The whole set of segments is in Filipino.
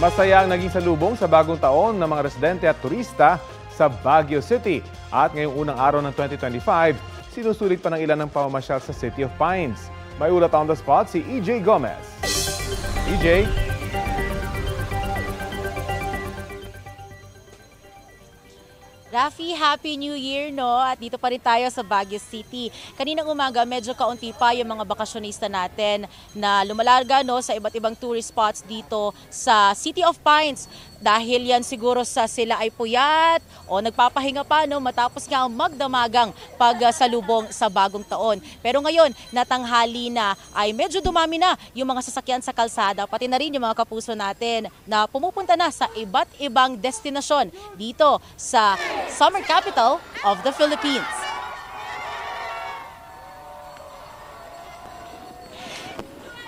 Masaya ang naging salubong sa bagong taon ng mga residente at turista sa Baguio City. At ngayong unang araw ng 2025, sinusulit pa ng ilan ng pamamasyal sa City of Pines. May ulat on the spot si EJ Gomez. EJ? Rafi, Happy New Year, no? At dito pa rin tayo sa Baguio City. Kaninang umaga, medyo kaunti pa yung mga bakasyonista natin na lumalarga, no, sa iba't ibang tourist spots dito sa City of Pines. Dahil yan siguro sa sila ay puyat o nagpapahinga pa, no, matapos nga ang magdamagang pagsalubong sa bagong taon. Pero ngayon, natanghali na ay medyo dumami na yung mga sasakyan sa kalsada, pati na rin yung mga kapuso natin na pumupunta na sa iba't ibang destinasyon dito sa summer capital of the Philippines.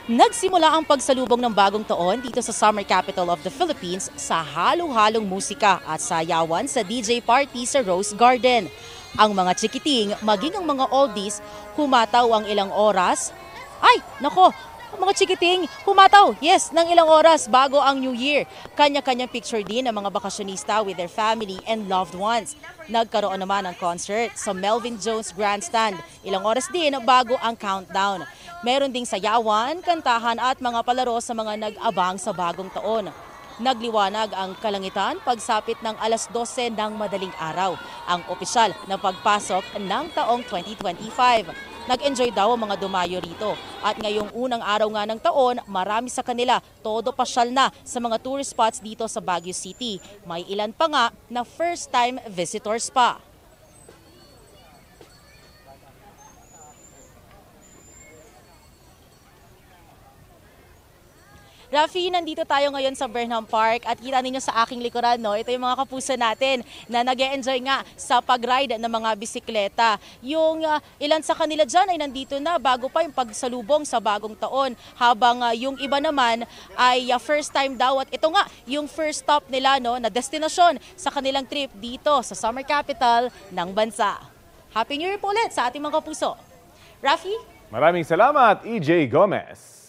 Nagsimula ang pagsalubong ng bagong taon dito sa summer capital of the Philippines sa halo-halong musika at sayawan sa DJ party sa Rose Garden. Ang mga chikiting, maging ang mga oldies, humataw ang ilang oras. Ay, nako! Ang mga chikiting, humataw, yes, ng ilang oras bago ang New Year. Kanya-kanyang picture din ng mga bakasyonista with their family and loved ones. Nagkaroon naman ng concert sa Melvin Jones Grandstand. Ilang oras din bago ang countdown. Meron ding sayawan, kantahan at mga palaro sa mga nag-abang sa bagong taon. Nagliwanag ang kalangitan pagsapit ng alas 12 ng madaling araw, ang opisyal na pagpasok ng taong 2025. Nag-enjoy daw ang mga dumayo rito. At ngayong unang araw nga ng taon, marami sa kanila todo pasyal na sa mga tourist spots dito sa Baguio City. May ilan pa nga na first-time visitors pa. Rafi, nandito tayo ngayon sa Burnham Park at kita ninyo sa aking likuran, no? Ito yung mga kapuso natin na nag-e-enjoy nga sa pag-ride ng mga bisikleta. Yung ilan sa kanila dyan ay nandito na bago pa yung pagsalubong sa bagong taon. Habang yung iba naman ay first time daw at ito nga yung first stop nila, no, na destinasyon sa kanilang trip dito sa summer capital ng bansa. Happy New Year po ulit sa ating mga kapuso. Rafi? Maraming salamat, EJ Gomez.